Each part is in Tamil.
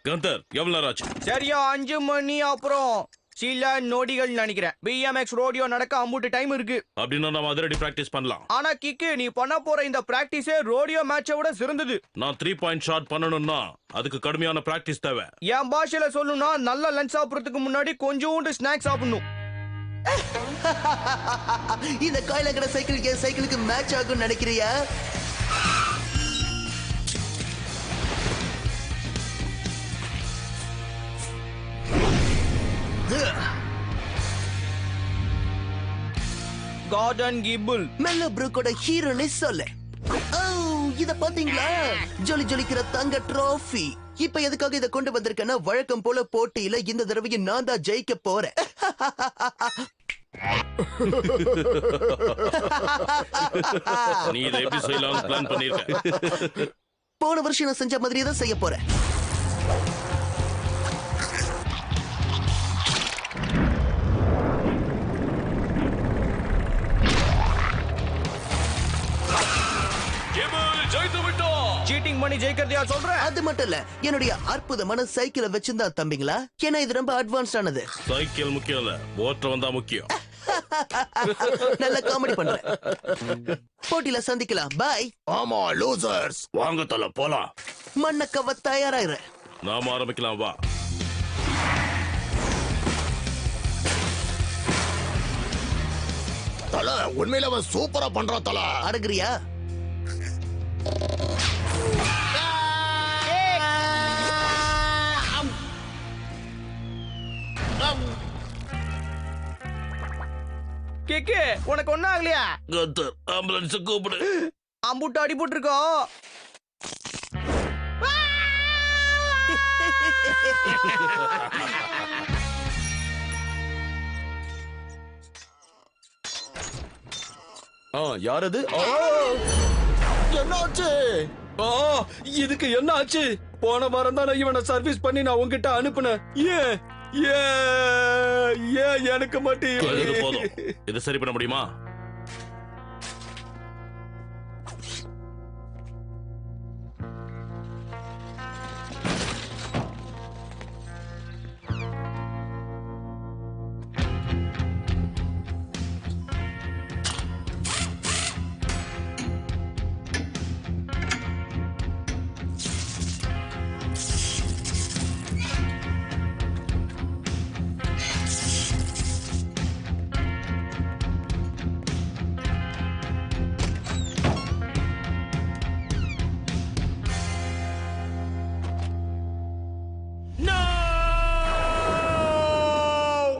கந்தர் எவ்வளவு நேரம் ஆச்சு? சரியா 5 மணி அப்புறம் சில நொடிகள் நினைக்கிறேன். BMX ரோடியோ நடக்க அம்புட்டு டைம் இருக்கு. அப்படின்னா நம்ம அதிரடி பிராக்டிஸ் பண்ணலாம். ஆனா கிக்கு, நீ பண்ண போற இந்த பிராக்டிஸே ரோடியோ மேட்சை விட சிறந்தது. நான் 3 பாயிண்ட் ஷாட் பண்ணணும்னா அதுக்கு கடுமையான பிராக்டிஸ் தேவை. என் பாஷையில சொல்லணும்னா நல்ல லஞ்ச் சாப்பிடறதுக்கு முன்னாடி கொஞ்சோண்டு ஸ்நாக்ஸ் சாப்பிடணும். இந்த காயிலங்கட சைக்கிள் என் சைக்கிளுக்கு மேட்ச் ஆகும் நினைக்கிறியா? கார்டன் கிபிள் மெல்ல ப்ரூக்கோட ஹீரோனே சொல்ல. இத பாத்தீங்களா? ஜொலி ஜொலிக்கிற தங்க ட்ராஃபி. இப்ப எதுக்காக இத கொண்டு வந்திருக்கேன்னா, வழக்கம் போல போட்டியில இந்த தடவையும் நான் தான் ஜெயிக்க போறேன். நீ இதை எப்படி செய்யலாம்னு பிளான் பண்ணிருக்க? போன வருஷம் நான் செஞ்ச மாதிரியே தான் செய்ய போறேன். சீட்டிங் பண்ணி ஜெயிக்கிறதையா சொல்றேன்? அது மட்டும் இல்ல, என்னுடைய அற்புதமான சைக்கிளை வச்சிருந்தா தம்பிங்களா, ஏன்னா இது ரொம்ப அட்வான்ஸ் ஆனது. சைக்கிள் முக்கியம் இல்ல, ஓட்ட வந்தா முக்கியம். நல்ல காமெடி பண்றேன். போட்டியில சந்திக்கலாம். பாய். ஆமா லூசர்ஸ், வாங்க தல போலாம். மண்ணக்கவ தயாராயிரு. நாம ஆரம்பிக்கலாம் வா. தல உண்மையில அவன் சூப்பரா பண்றான் தல. அடங்குறியா? கிக்கு, உனக்கு ஒண்ணும் ஆகலையா? கந்தர் ஆம்புலன்ஸ் கூப்பிடு. அம்புட்டு அடிபட்டு இருக்கோம். யாரது? என்னாச்சு? இதுக்கு என்ன ஆச்சு? போன வாரம் தான் இவனை சர்வீஸ் பண்ணி நான் உங்ககிட்ட அனுப்புனேன். ஏன் எனக்கு மட்டும் போதும். இது சரி பண்ண முடியுமா?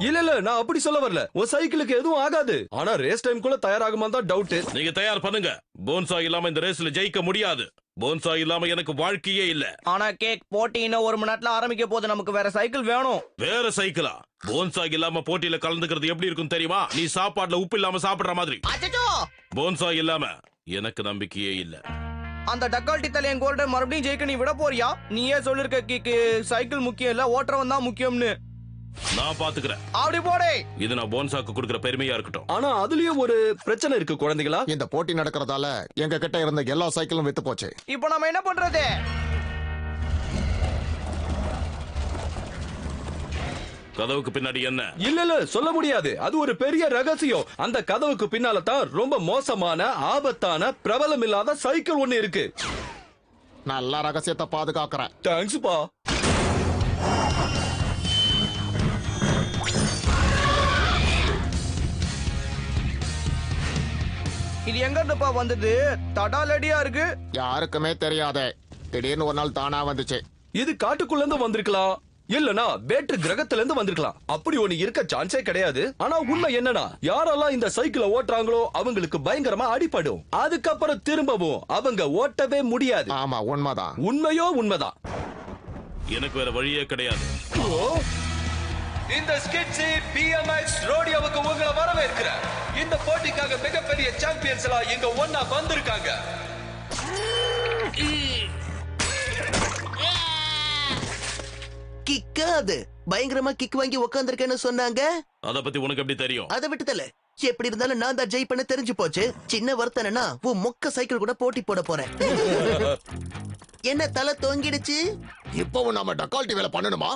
இல்ல நான் அப்படி சொல்ல வரல. உன் சைக்கிளுக்கு எதுவும் ஆகாது. ஆனா ரேஸ் டைம் குள்ள தயாராகுமா தான் டவுட். நீங்க தயார் பண்ணுங்க. போன்சா இல்லாம இந்த ரேஸ்ல ஜெயிக்க முடியாது. போன்சா இல்லாம எனக்கு வாழ்க்கையே இல்ல. ஆனா கேக், போட்டி இன்னும் 1 மணி நேரத்துல ஆரம்பிக்க போது. நமக்கு வேற சைக்கிள் வேணும். வேற சைக்கிளா? போன்சா இல்லாம போட்டியில கலந்துக்கிறது எப்படி இருக்கும் தெரியுமா? நீ சாப்பாடுல உப்பு இல்லாம சாப்பிடுற மாதிரி. போன்சா இல்லாம எனக்கு நம்பிக்கையே இல்ல. அந்த டக்கால்டி தலையன் கோல்டன் மறுபடியும் ஜெயிக்க நீ விட போறியா? நீயே சொல்லிருக்க கிக்கு, சைக்கிள் முக்கியம் இல்ல, ஓட்டுறவன் தான் முக்கியம்னு. நான் பாத்துக்கிறேன். அப்படி போடே. இது நான் போன்சாக்கு கொடுக்கிற பெருமையா இருக்கட்டும். ஆனா அதுலயும் ஒரு பிரச்சனை இருக்கு குழந்தைகளா. இந்த போட்டி நடக்கிறதால எங்க கிட்ட இருந்த எல்லா சைக்கிளும் வித்து போச்சு. இப்போ நம்ம என்ன பண்றது? கதவுக்கு பின்னாடி என்ன? இல்ல சொல்ல முடியாது. அது ஒரு பெரிய ரகசியம். அந்த கதவுக்கு பின்னால தான் ரொம்ப மோசமான, ஆபத்தான, பிரபலம் இல்லாத சைக்கிள் ஒண்ணு இருக்கு. நல்ல ரகசியத்தை பாதுகாக்கிறேன். தேங்க்ஸ் பா. இது எங்க இருந்துப்பா வந்தது? தடாலடியா இருக்கு. யாருக்குமே தெரியாதே. திடீர்னு ஒரு நாள் தானா வந்துச்சு. இது காட்டுக்குள்ள இருந்து வந்திருக்கலாம், இல்லனா வேற்று கிரகத்துல இருந்து வந்திருக்கலாம். அப்படி ஒண்ணு இருக்க சான்ஸே கிடையாது. ஆனா உண்மை என்னன்னா, யாரெல்லாம் இந்த சைக்கிளை ஓட்டுறாங்களோ அவங்களுக்கு பயங்கரமா அடிபடும். அதுக்கப்புறம் திரும்பவும் அவங்க ஓட்டவே முடியாது. ஆமா உண்மைதான். உண்மையோ உண்மைதான். எனக்கு வேற வழியே கிடையாது. இந்த ஸ்கிட்சி BMX ரோடியோவுக்கு உங்களை வரவேற்கிறேன். இந்த போட்டிக்காக மிகப்பெரிய சாம்பியன்ஸ் எல்லாம் இங்க ஒண்ணா வந்திருக்காங்க. கிக்காது பயங்கரமா கிக் வாங்கி உட்கார்ந்திருக்கேன்னு சொன்னாங்க. அத பத்தி உனக்கு எப்படி தெரியும்? அதை விட்டுதல, எப்படி இருந்தாலும் நான் தான் ஜெயிப்பேன்னு தெரிஞ்சு போச்சு. சின்ன வருத்தம் என்னன்னா உன் மொக்க சைக்கிள் கூட போட்டி போட போறேன். என்ன தலை தொங்கிடுச்சு? இப்பவும் நாம டக்கால்ட்டி வேலை பண்ணணுமா?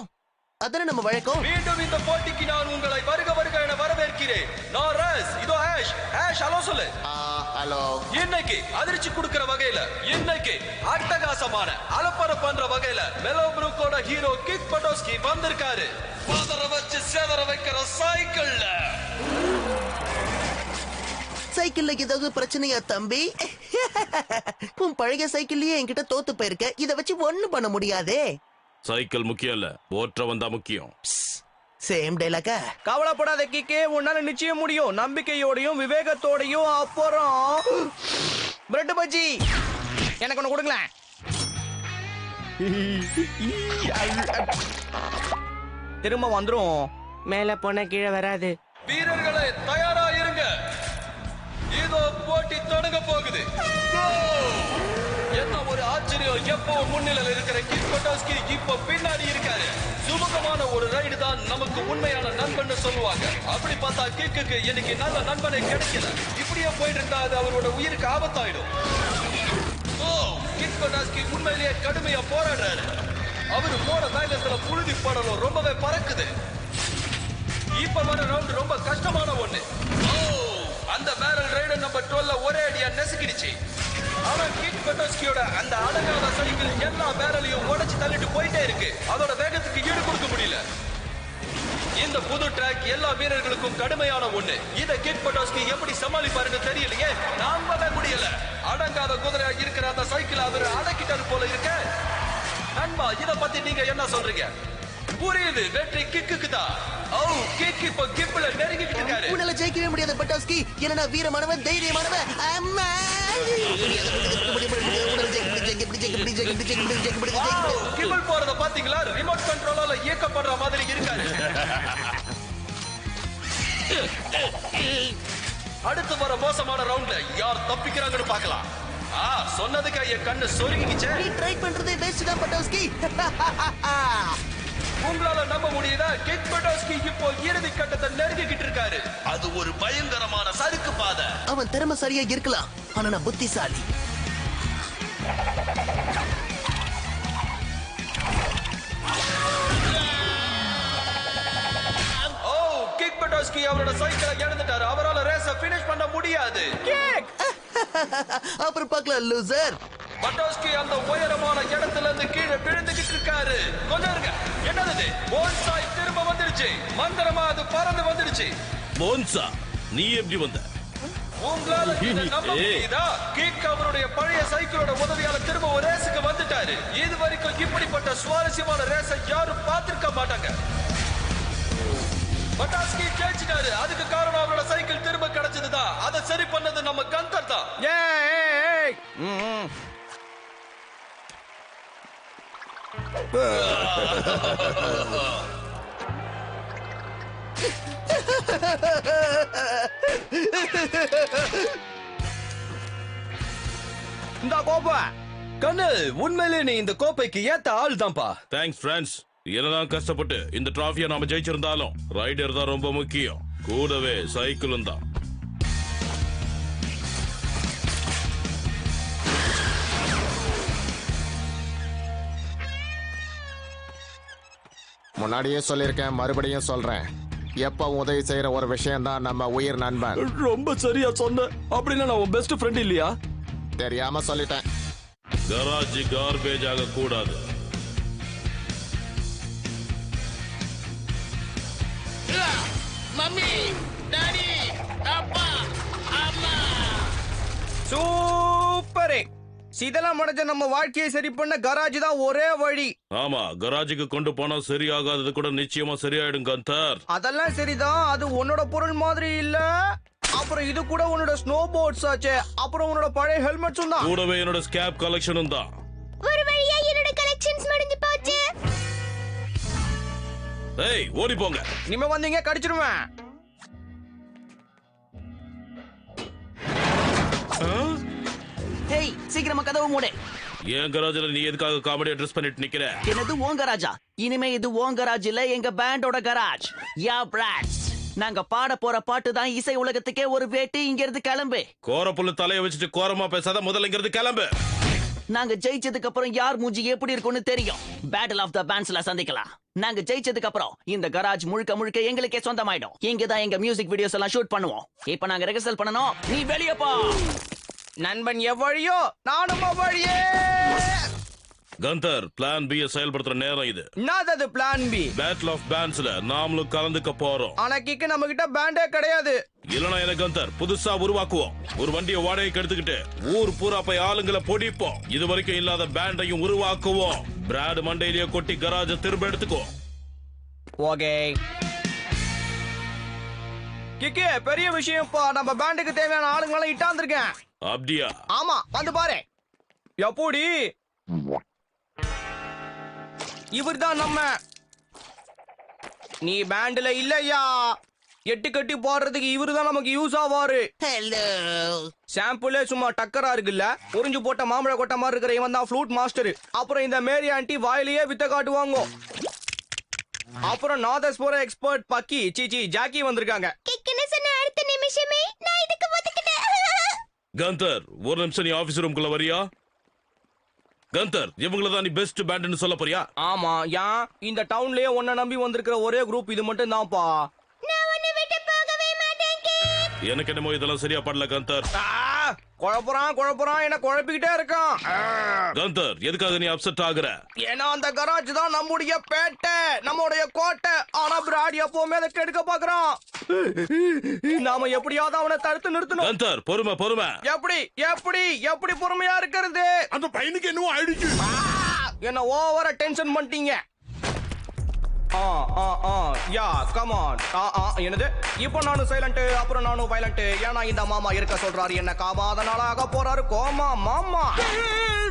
அதானே நம்ம வழக்கம். மீண்டும் இந்த போட்டிக்கு நான் உங்களை வருக வருக என வரவேற்கிறேன். நான் ரஸ், இதோ ஆஷ். ஆஷ் ஹலோ சொல்லு. ஹலோ. இன்னைக்கு அதிர்ச்சி கொடுக்கிற வகையில, இன்னைக்கு அட்டகாசமான அலப்பற பண்ற வகையில மெலோ ப்ரூக்கோட ஹீரோ கிக் பட்டோஸ்கி வந்திருக்காரு. பதற வச்சு சேதற வைக்கிற சைக்கிள்ல. சைக்கிள்ல ஏதாவது பிரச்சனையா தம்பி? உன் பழைய சைக்கிள்லயே என்கிட்ட தோத்து போயிருக்க. இத வச்சு ஒண்ணும் பண்ண முடியாதே. சைக்கிள் முக்கியம் இல்ல, ஓட்டுறவன் தான் முக்கியம். சேம் டைலாக்கா? கவலைப்படாத கிக்கே, உன்னால நிச்சயம் முடியும். நம்பிக்கையோடையும் விவேகத்தோடையும். அப்புறம் பிரெட் பஜ்ஜி எனக்கு ஒண்ணு கொடுங்களேன். திரும்ப வந்துரும். மேல போன கீழே வராது. வீரர்களே தயாரா இருங்க. இதோ போட்டி தொடங்க போகுது. என்ன ஒரு ஆச்சரியம், எப்போ முன்னிலையில் இருக்கிற கிக் பட்டோஸ்கி இப்போ பின்னாடி இருக்காரு. சுமூகமான ஒரு ரைடு தான் நமக்கு உண்மையான நண்பன் சொல்லுவாங்க. அப்படி பார்த்தா கிக்கு எனக்கு நல்ல நண்பனை கிடைக்கல. இப்படியே போயிட்டு இருந்தா அது அவரோட உயிருக்கு ஆபத்தாயிடும். கிக் பட்டோஸ்கி உண்மையிலேயே கடுமையா போராடுறாரு. அவரு போற வேகத்துல புழுதி படலும் ரொம்பவே பறக்குது. இப்ப வர ரவுண்ட் ரொம்ப கஷ்டமான ஒண்ணு. அந்த பேரல் ரைடர் நம்பர் 12 ஒரே அடியா நெசுக்கிடுச்சு. ஆனா கிக் பட்டோஸ்கியோட அந்த அடங்காத சைக்கிள் எல்லா பேரலையும் உடைச்சு தள்ளிட்டு போயிட்டே இருக்கு. அதோட வேகத்துக்கு ஈடு கொடுக்க முடியல. இந்த புது ட்ராக் எல்லா வீரர்களுக்கும் கடுமையான ஒண்ணு. இத கிக் பட்டோஸ்கி எப்படி சமாளிப்பாருன்னு தெரியலையே. நம்பவே முடியல. அடங்காத குதிரையா இருக்கிற அந்த சைக்கிள் அவர் அடக்கிட்டாரு போல இருக்க. நண்பா, இத பத்தி நீங்க என்ன சொல்றீங்க? புரியுது, வெற்றி கிக்கு தான். கிக் இப்ப கிப்ல நெருங்கிட்டு இருக்காரு. உன்னால ஜெயிக்கவே முடியாது பட்டோஸ்கி. என்னடா வீரமானவன், தைரியமானவன். அம்மா கிபிள் போறத பாத்தீங்களா? ரிமோட் கண்ட்ரோலால இயக்கப்படுற மாதிரி இருக்காரு. அடுத்து வர மோசமான ரவுண்ட்ல யார் தப்பிக்கிறாங்கன்னு பார்க்கலாம். சொன்னதுக்கு என் கண்ணு சொருங்கிச்சே. நீ ட்ரை பண்றதே வேஸ்ட் தான் பட்டோஸ்கி. உங்களால நம்ப முடியுதா? கிக் பட்டோஸ்கி இப்போ இறுதி கட்டத்தை நெருங்கிக்கிட்டு இருக்காரு. அது ஒரு பயங்கரமான சறுக்கு பாதை. அவன் திறமை சரியா இருக்கலாம், ஆனா நான் புத்திசாலி. கிக் பட்டோஸ்கி அவரோட சைக்கிளை இழந்துட்டாரு. அவரால ரேஸ ஃபினிஷ் பண்ண முடியாது. அப்புறம் பார்க்கலாம் லூசர். பட்டோஸ்கி அந்த உயரமான இடத்துல இருந்து கீழே விழுந்துகிட்டு இருக்காரு. கொஞ்சம் இருங்க. என்னது? போன்சாய் திரும்ப வந்துருச்சு. மந்திரமா அது பறந்து வந்துருச்சு. போன்சா, நீ எப்படி வந்த? உங்களால இதை நம்ப முடியுதா? கிக் அவருடைய பழைய சைக்கிளோட உதவியால திரும்ப ஒரு ரேஸுக்கு வந்துட்டாரு. இது வரைக்கும் இப்படிப்பட்ட சுவாரஸ்யமான ரேஸை யாரும் பார்த்திருக்க மாட்டாங்க. பட்டாஸ்கி ஜெயிச்சிட்டாரு. அதுக்கு காரணம் அவரோட சைக்கிள் திரும்ப கிடைச்சதுதான். அதை சரி பண்ணது நம்ம கந்தர் தான். இந்த கோப்பை கண்ணு, உண்மையிலே நீ இந்த கோப்பைக்கு ஏத்த ஆள் தான்ப்பா. Thanks friends. என்னதான் கஷ்டப்பட்டு இந்த டிராஃபியை நாம ஜெயிச்சிருந்தாலும் ரைடர் தான் ரொம்ப முக்கியம். கூடவே சைக்கிளும் தான். முன்னாடியே சொல்லியிருக்கேன், மறுபடியும் சொல்றேன். எப்ப உதவி செய்யற ஒரு விஷயம் தான் நம்ம உயிர் நண்பன். ரொம்ப சரியா சொன்ன. அப்படின்னா நான் உன் பெஸ்ட் ஃப்ரெண்ட் இல்லையா? தெரியாம சொல்லிட்டேன். கராஜ் கார்பேஜ் ஆக கூடாது. மம்மி, டாடி, அப்பா, அம்மா. சூப்பர். இதெல்லாம் முடிஞ்ச நம்ம வாழ்க்கையை சரி பண்ண கராஜ் தான் ஒரே வழி. ஆமா, கராஜுக்கு கொண்டு போனா சரியாகாதது கூட நிச்சயமா சரியாயிடும் கந்தர். அதெல்லாம் சரிதான், அது உன்னோட பொருள் மாதிரி இல்ல. அப்புறம் இது கூட உன்னோட ஸ்னோ போர்ட்ஸ் ஆச்சே. அப்புறம் உன்னோட பழைய ஹெல்மெட்ஸும் தான். கூடவே என்னோட ஸ்கேப் கலெக்ஷனும் தான். ஒரு வழியா என்னோட கலெக்ஷன்ஸ் முடிஞ்சு போச்சு. ஏய், ஓடி போங்க. இனிமே வந்தீங்க கடிச்சிருவேன். ஹேய், சீக்கிரமா கதவு மூடு. என் கராஜ்ல நீ எதுக்காக காமெடியா ட்ரெஸ் பண்ணிட்டு நிக்கிற? என்னது உன் கராஜா? இனிமே இது உன் கராஜ் இல்ல, எங்க பேண்டோட கராஜ். யா பிராட்ஸ். நாங்க பாட போற பாட்டு தான் இசை உலகத்துக்கே ஒரு வேட்டு. இங்க இருந்து கிளம்பு. கோரப்புள்ள தலைய வச்சுட்டு கோரமா பேசாத, முதல்ல இங்க இருந்து கிளம்பு. நாங்க ஜெயிச்சதுக்கு அப்புறம் யார் மூஞ்சி எப்படி இருக்கும்னு தெரியும். பேட்டில் ஆஃப் த பேண்ட்ஸ்ல சந்திக்கலாம். நாங்க ஜெயிச்சதுக்கு அப்புறம் இந்த கராஜ் முழுக்க முழுக்க எங்களுக்கே சொந்தமாயிடும். இங்க தான் எங்க மியூசிக் வீடியோஸ் எல்லாம் ஷூட் பண்ணுவோம். இப்ப நாங்க ரிஹர்சல் பண்ணனும். நீ வெளிய போ. நண்பன் எவ்வழியோ நானும் அவ்வழியே. கந்தர், பிளான் பி செயல்படுத்துற நேரம் இது. என்னது பிளான் பி? பேட்டில் ஆஃப் பேண்ட்ஸ்ல நாமளும் கலந்துக்க போறோம். ஆனா கிக்கு நம்ம கிட்ட பேண்டே கிடையாது. இல்லனா என்ன கந்தர், புதுசா உருவாக்குவோம். ஒரு வண்டியை வாடகைக்கு எடுத்துக்கிட்டு ஊர் பூரா போய் ஆளுங்களை பொடிப்போம். இது வரைக்கும் இல்லாத பேண்டையும் உருவாக்குவோம். பிராட் மண்டையிலேயே கொட்டி கராஜ திரும்ப எடுத்துக்குவோம். ஓகே கிக்கு, பெரிய விஷயம்ப்பா. நம்ம பேண்டுக்கு தேவையான ஆளுங்களை இட்டாந்துருக்கேன். அப்படியா? ஆமா, வந்து பாரு. எப்படி இவர்தான் நம்ம. நீ பேண்ட்ல இல்லையா? எட்டு கட்டி போடுறதுக்கு இவருதான் நமக்கு யூஸ் ஆவாரு. ஹலோ. சாம்பிளே சும்மா டக்கரா இருக்குல்ல. உறிஞ்சு போட்ட மாம்பழ கொட்ட மாதிரி இருக்கிற இவன் தான் ஃப்ளூட் மாஸ்டர். அப்புறம் இந்த மேரி ஆண்டி வாயிலேயே வித்த காட்டுவாங்க. அப்புறம் நாதஸ்வர எக்ஸ்பர்ட் பக்கி சீச்சி ஜாக்கி வந்திருக்காங்க. கிக்குன்னு சொன்ன அடுத்த நிமிஷமே நான் இதுக்கு ஒதுக்கிட்டேன். கந்தர், ஒரு நிமிஷம் நீ ஆபீஸ் ரூம்குள்ள வரியா? கந்தர், இவங்களதான் நீ பெஸ்ட் பேண்ட்னு சொல்ல போறியா? ஆமா, ஏன் இந்த டவுன்லயே உன்னை நம்பி வந்திருக்கிற ஒரே குரூப் இது மட்டும் தான்ப்பா. நான் உன்னை விட்டு போகவே மாட்டேன் கிக். எனக்கு என்னமோ இதெல்லாம் சரியா படல கந்தர். குழப்புறான் என்ன குழப்பிக்கிட்டே இருக்கான். கந்தர், எதுக்காக நீ அப்செட் ஆகுற? ஏன்னா அந்த கராஜ் தான் நம்முடைய பேட்டை, நம்முடைய கோட்டை. ஆனா பிராட் எப்பவுமே அதை கெடுக்க பாக்குறான். நாம எப்படியாவது அவனை தடுத்து நிறுத்தணும். கந்தர், பொறுமை பொறுமை. எப்படி எப்படி எப்படி பொறுமையா இருக்கிறது? அந்த பையனுக்கு என்னவோ ஆயிடுச்சு. என்ன ஓவரா டென்ஷன் பண்ணிட்டீங்க. யா கம் ஆன். என்னது? இப்போ நானும் சைலண்ட், அப்புறம் நானும் வயலண்ட். ஏன்னா இந்த மாமா இருக்க சொல்றாரு. என்ன காமாத நாளாக போறாரு கோமா மாமா.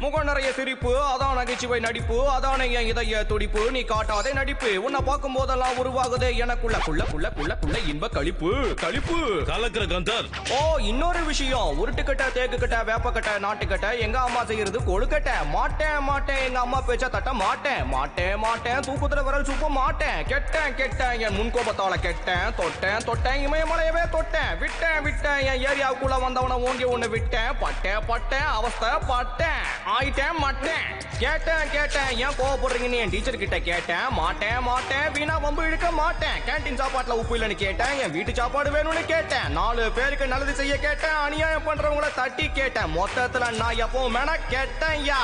முகம் நிறைய சிரிப்பு, அதான் நகைச்சுவை நடிப்பு, அதான என் இதய துடிப்பு. நீ காட்டாதே நடிப்பு, உன்னை பார்க்கும் போதெல்லாம் உருவாகுது எனக்குள்ள குள்ள குள்ள குள்ள குள்ள இன்ப களிப்பு களிப்பு. கலக்கிற கந்தர். ஓ, இன்னொரு விஷயம். உருட்டுக்கட்டை, தேக்குக்கட்டை, வேப்பக்கட்டை, நாட்டுக்கட்டை. எங்க அம்மா செய்யறது கொழுக்கட்டை. மாட்டேன் மாட்டேன், எங்க அம்மா பேச்ச தட்ட மாட்டேன். மாட்டேன் மாட்டேன், தூக்குத்துல விரல் சுப்ப மாட்டேன். கெட்டேன் கெட்டேன், என் முன்கோபத்தால கெட்டேன். தொட்டேன் தொட்டேன், இமயமலையவே தொட்டேன். விட்டேன் விட்டேன், என் ஏரியாவுக்குள்ள வந்தவன ஓங்கி ஒண்ணு விட்டேன். பட்டேன் பட்டேன், அவஸ்தை பட்டேன். ஆயிட்டேன் மாட்டேன். கேட்டேன் கேட்டேன், ஏன் கோவப்படுறீங்கன்னு என் டீச்சர் கிட்ட கேட்டேன். மாட்டேன் மாட்டேன், வீணா வம்பு இழுக்க மாட்டேன். கேண்டீன் சாப்பாட்டுல உப்பு இல்லைன்னு கேட்டேன். என் வீட்டு சாப்பாடு வேணும்னு கேட்டேன். 4 பேருக்கு நல்லது செய்ய கேட்டேன். அநியாயம் பண்றவங்கள தட்டி கேட்டேன். மொத்தத்துல நான் எப்பவும் மேனா கேட்டேன். யா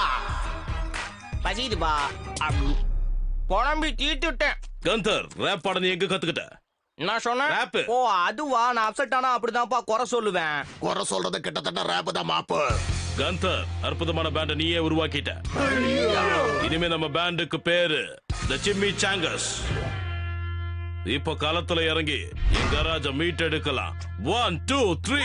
பசிதுபா, குழம்பி தீட்டுட்டேன். கந்தர், ரேப் பாட நீ எங்க கத்துக்கிட்ட? நான் சொன்னேன். Rap. ஓ அதுவா, நான் அப்செட் ஆனா அப்படிதான்ப்பா குறை சொல்லுவேன். குறை சொல்றது கிட்டத்தட்ட ரேப் தான் மாப்பு. கந்தர், அற்புதமான பேண்ட நீயே உருவாக்கிட்ட. இனிமே நம்ம பேண்டுக்கு பேரு தி சிம்மி சாங்கர்ஸ். இப்போ களத்துல இறங்கி என் கராஜ மீட் எடுக்கலாம். 1 2 3.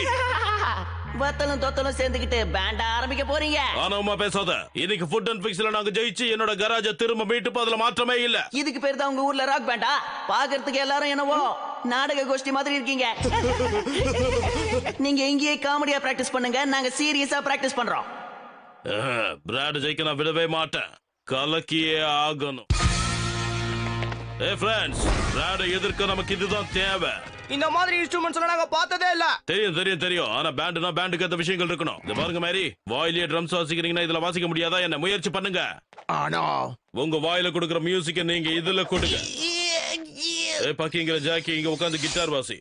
வத்தலும் தொத்தலும் சேர்ந்துக்கிட்டு பேண்ட ஆரம்பிக்க போறீங்க. ஆனவமா பேசாத. இன்னைக்கு ஃபுட் அண்ட் பிக்ஸ்ல நாங்க ஜெயிச்சு என்னோட கராஜ திரும்ப மீட்டு அதுல மாற்றமே இல்ல. இதுக்கு பேர் தான் உங்க ஊர்ல ராக் பேண்டா? பாக்குறதுக்கு எல்லாரும் என்னவோ நாடக கோஷ்டி மாதிரி இருக்கீங்க. நீங்க இங்கேயே காமெடியா பிராக்டிஸ் பண்ணுங்க, நாங்க சீரியஸா பிராக்டிஸ் பண்றோம். பிராட் ஜெயிக்க நான் விடவே மாட்டேன். கலக்கியே ஆகணும். ஏ ஃப்ரெண்ட்ஸ், பிராட எதிர்க்க நமக்கு இதுதான் தேவை. இந்த மாதிரி இன்ஸ்ட்ருமெண்ட்ஸ் நாங்க பார்த்ததே இல்ல. தெரியும் தெரியும் தெரியும். ஆனா பேண்டுனா பேண்டுக்கு அந்த விஷயங்கள் இருக்கணும். இந்த பாருங்க மேரி, வாயிலேயே ட்ரம்ஸ் வாசிக்கிறீங்கன்னா இதுல வாசிக்க முடியாதா? என்ன முயற்சி பண்ணுங்க. ஆனா உங்க வாயில கொடுக்கிற மியூசிக்க நீங்க இதுல கொடுங்க. ஏ பக்கிங்கிற ஜாக்கி, இங்க உட்கார்ந்து கிட்டார் வாசி.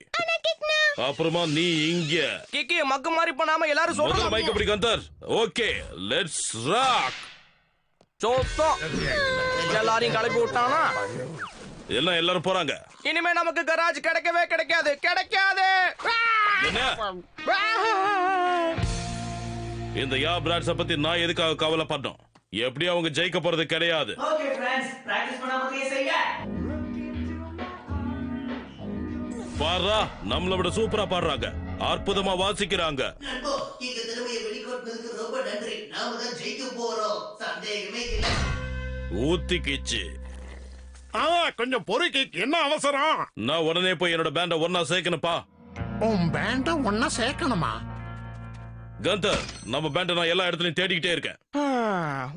அப்புறமா நீ இங்க கிக்கி மக்கு மாதிரி பண்ணாம எல்லாரும் முதல்ல சொல்றாங்க. மைக் அப்படி கந்தர். Okay, let's rock. சோத்தம் எல்லாரையும் கிளப்பி விட்டானா? எல்லாம் எல்லாரும் போறாங்க. இனிமே நமக்கு கராஜ் கிடைக்கவே கிடைக்காது கிடைக்காது. என்ன? இந்த யா பிராட்ஸ பத்தி நான் எதுக்காக கவலைப்படணும்? எப்படி அவங்க ஜெயிக்க போறது கிடையாது. ஓகே फ्रेंड्स, பிராக்டீஸ் பண்ணாமலே செய்யுங்க. பாரா, நம்மள விட சூப்பரா பாடுறாங்க, அற்புதமா வாசிக்கிறாங்க. நண்போ, இந்த திறமையை வெளிக்கொண்டதுக்கு ரொம்ப நன்றி. நாம தான் ஜெயிக்க போறோம், சந்தேகமே இல்ல. ஊத்திக்கிச்சு. கொஞ்சம் பொறுக்கி, என்ன அவசரம்? நான் உடனே போய் என்னோட பேண்ட ஒன்னா சேர்க்கணுப்பா. உன் பேண்ட ஒன்னா சேர்க்கணுமா? கந்தர், நம்ம பேண்ட நான் எல்லா இடத்துலயும் தேடிக்கிட்டே இருக்கேன்.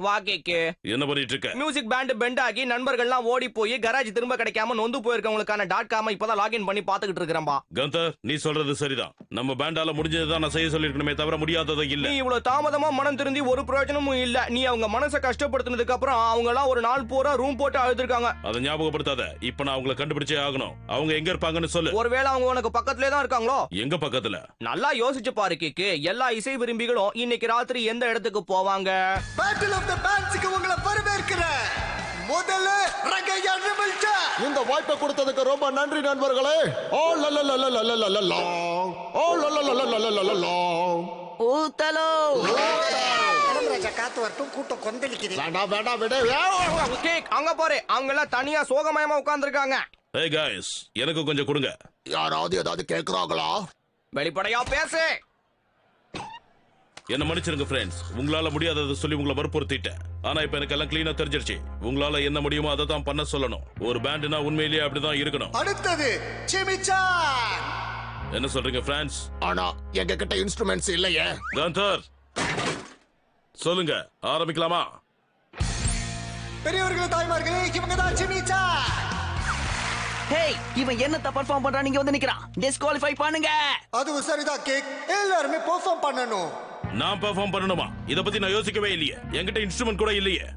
வா கேக்கு. என்ன பண்ணிட்டு இருக்க? மியூசிக் பேண்ட் பெண்ட் ஆகி நண்பர்கள்லாம் ஓடி போய் கராஜ் திரும்ப கிடைக்காம நொந்து போயிருக்கவங்களுக்கான .com இப்பதான் லாகின் பண்ணி பாத்துக்கிட்டு இருக்கிறேன்பா. கந்தர், நீ சொல்றது சரிதான். நம்ம பேண்டால முடிஞ்சதுதான் நான் செய்ய சொல்லிருக்கணுமே தவிர முடியாதது இல்ல. நீ இவ்வளவு தாமதமா மனம் திருந்தி ஒரு பிரயோஜனமும் இல்ல. நீ அவங்க மனசை கஷ்டப்படுத்தினதுக்கு அப்புறம் அவங்க எல்லாம் ஒரு நாள் பூரா ரூம் போட்டு அழுதுருக்காங்க. அதை ஞாபகப்படுத்தாத. இப்ப நான் அவங்களை கண்டுபிடிச்சே ஆகணும். அவங்க எங்க இருப்பாங்கன்னு சொல்லு. ஒருவேளை அவங்க உனக்கு பக்கத்துலயே தான் இருக்காங்களோ? எங்க பக்கத்துல? நல்லா யோசிச்சு பாரு கேக்கு. எல்லா இசை விரும்பிகளும் இன்னைக்கு ராத்திரி எந்த இடத்துக்கு போவாங்க? பேட்டில் ஆஃப் தி பேண்ட்ஸ்க்கு உங்களை வரவேற்கிறேன். முதல்ல ரகையா ரிமில்டா. இந்த வாய்ப்பை கொடுத்ததுக்கு ரொம்ப நன்றி நண்பர்களே. ஓ லலலலலலலலலா. ஓ லலலலலலலலா. ஊத்தலோ. ராஜா காத்து வரட்டும், கூட்டம் கொந்தளிக்குது. வேண்டாம் வேண்டாம் விடு. கேக், அங்க பாரு. அவங்க எல்லாம் தனியா சோகமயமா உட்கார்ந்திருக்காங்க. Hey guys, எனக்கு கொஞ்சம் கொடுங்க. யாராவது ஏதாவது கேக்குறாங்களா? வெளிப்படையா பேசு. என்ன மன்னிச்சிருங்க ஃப்ரெண்ட்ஸ். உங்களால முடியாததை சொல்லி உங்களை வற்புறுத்திட்டேன். ஆனா இப்ப எனக்கு எல்லாம் கிளீனா தெரிஞ்சிருச்சு. உங்களால என்ன முடியுமோ அதை தான் பண்ண சொல்லணும். ஒரு பேண்ட்னா உண்மையிலேயே அப்படிதான் இருக்கணும். அடுத்தது சிமிச்சான். என்ன சொல்றீங்க ஃப்ரெண்ட்ஸ்? ஆனா எங்க கிட்ட இன்ஸ்ட்ருமெண்ட்ஸ் இல்லையே. கந்தர், சொல்லுங்க, ஆரம்பிக்கலாமா? பெரியவர்களே, தாய்மார்களே, இவங்க தான் சிமிச்சான். ஹேய், இவன் என்னத்த பெர்ஃபார்ம் பண்றான்? நீங்க வந்து நிக்கிறான். டிஸ்குவாலிஃபை பண்ணுங்க. அதுவும் சரிதான் கேக். எல்லாருமே பெர்ஃபார்ம் பண்ணணும். நான் பெர்ஃபார்ம் பண்ணணுமா? இத பத்தி நான் யோசிக்கவே இல்லையே. என்கிட்ட இன்ஸ்ட்ருமெண்ட் கூட இல்லையே.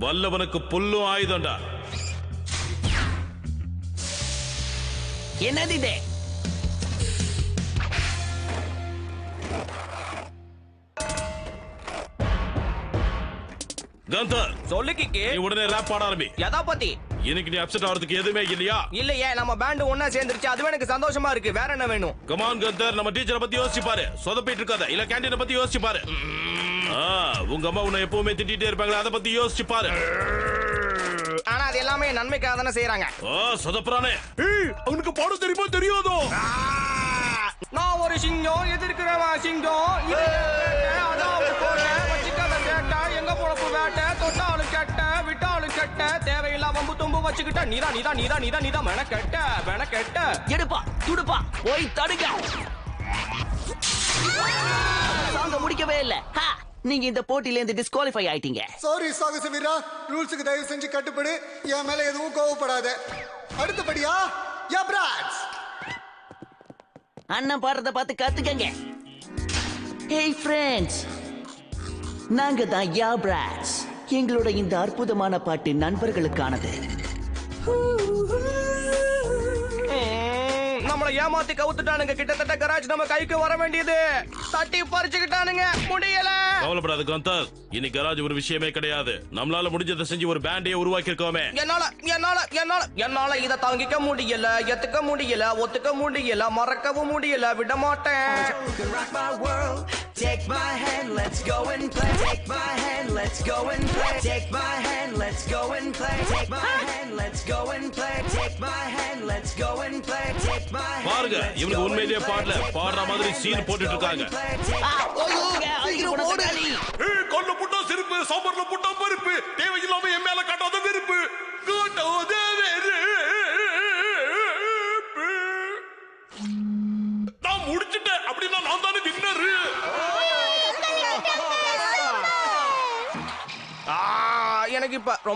வல்லவனுக்கு புல்லும் ஆயுதம்டா. என்னது இது? கந்தர், சொல்லு கிக்கு. நீ உடனே ரேப் பாட ஆரம்பி. எதை பத்தி? இன்னைக்கு நீ அப்செட் ஆகிறதுக்கு எதுவுமே இல்லையா? இல்லையே, நம்ம பேண்ட் ஒன்னா சேர்ந்துருச்சு. அதுவே எனக்கு சந்தோஷமா இருக்கு. வேற என்ன வேணும்? கமான் கந்தர், நம்ம டீச்சரை பத்தி யோசிச்சு பாரு. சொதப்பிட்டு இருக்காத. இல்ல கேண்டீனை பத்தி யோசிச்சு பாரு. உங்க அம்மா உன்னை எப்பவுமே திட்டிட்டே இருப்பாங்களே, அதை பத்தி யோசிச்சு பாரு. ஆனா அது எல்லாமே நன்மைக்காக தானே செய்யறாங்க. சொதப்புறானே. அவனுக்கு பாட தெரியுமா தெரியாதோ? நான் ஒரு சிங்கம், எதிர்க்கிறவன் சிங்கம். அதாவது கோட்டை, வச்சுக்காத சேட்டை, எங்க பொழப்பு வேட்டை, தொட்டாலும் கெட்ட, விட்டாலும் கெட்ட, தேவையில்லாம வம்பு தும்பு வச்சுக்கிட்ட. நீதான் மெனக்கெட்ட. எடுப்பா, துடுப்பா, போய் தடுங்க. சாங்க முடிக்கவே இல்ல. நீங்க இந்த போட்டியில இருந்து டிஸ்குவாலிஃபை ஆயிட்டீங்க. சாரி சாகச வீரா, ரூல்ஸுக்கு தயவு செஞ்சு கட்டுப்படு. என் மேல எதுவும் கோவப்படாத. அடுத்தபடியா யாப்ராட்ஸ். அண்ணன் பாடுறத பார்த்து கத்துக்கங்க. ஹேய் ஃப்ரெண்ட்ஸ், நாங்க தான் யாப்ராட்ஸ். எங்களோட இந்த அற்புதமான பாட்டு நண்பர்களுக்கானது. நம்மள ஏமாத்தி கவுத்துட்டானுங்க. கிட்டத்தட்ட கராஜ் நம்ம கைக்கு வர வேண்டியது. தட்டி பறிச்சுக்கிட்டானுங்க. முடியல. கவலைப்படாத கந்தர், இனி கராஜ் ஒரு விஷயமே கிடையாது. நம்மளால முடிஞ்சதை செஞ்சு ஒரு பேண்டையே உருவாக்கி இருக்கோமே. என்னால இத தாங்கிக்க முடியல, ஏத்துக்க முடியல, ஒத்துக்க முடியல, மறக்கவும் முடியல, விட மாட்டேன். Take my hand, let's go and play. Take my hand, let's go and play. Take my hand, let's go and play. Take my hand, let's go and play. Take my hand, let's go and play. Take my hand. பாருங்க, இவங்க உண்மையிலேயே பாடல. பாடுற மாதிரி சீன் போட்டுட்டு இருக்காங்க. கொல்ல புட்டா சிரிப்பு, சாம்பார்ல புட்டா பருப்பு, தேவையில்லாம என் மேல காட்டாத வெறுப்பு, காட்டாத வெறுப்பு. நான் முடிச்சிட்டேன். அப்படின்னா நான் தானே வின்னர். எனக்கு இப்ப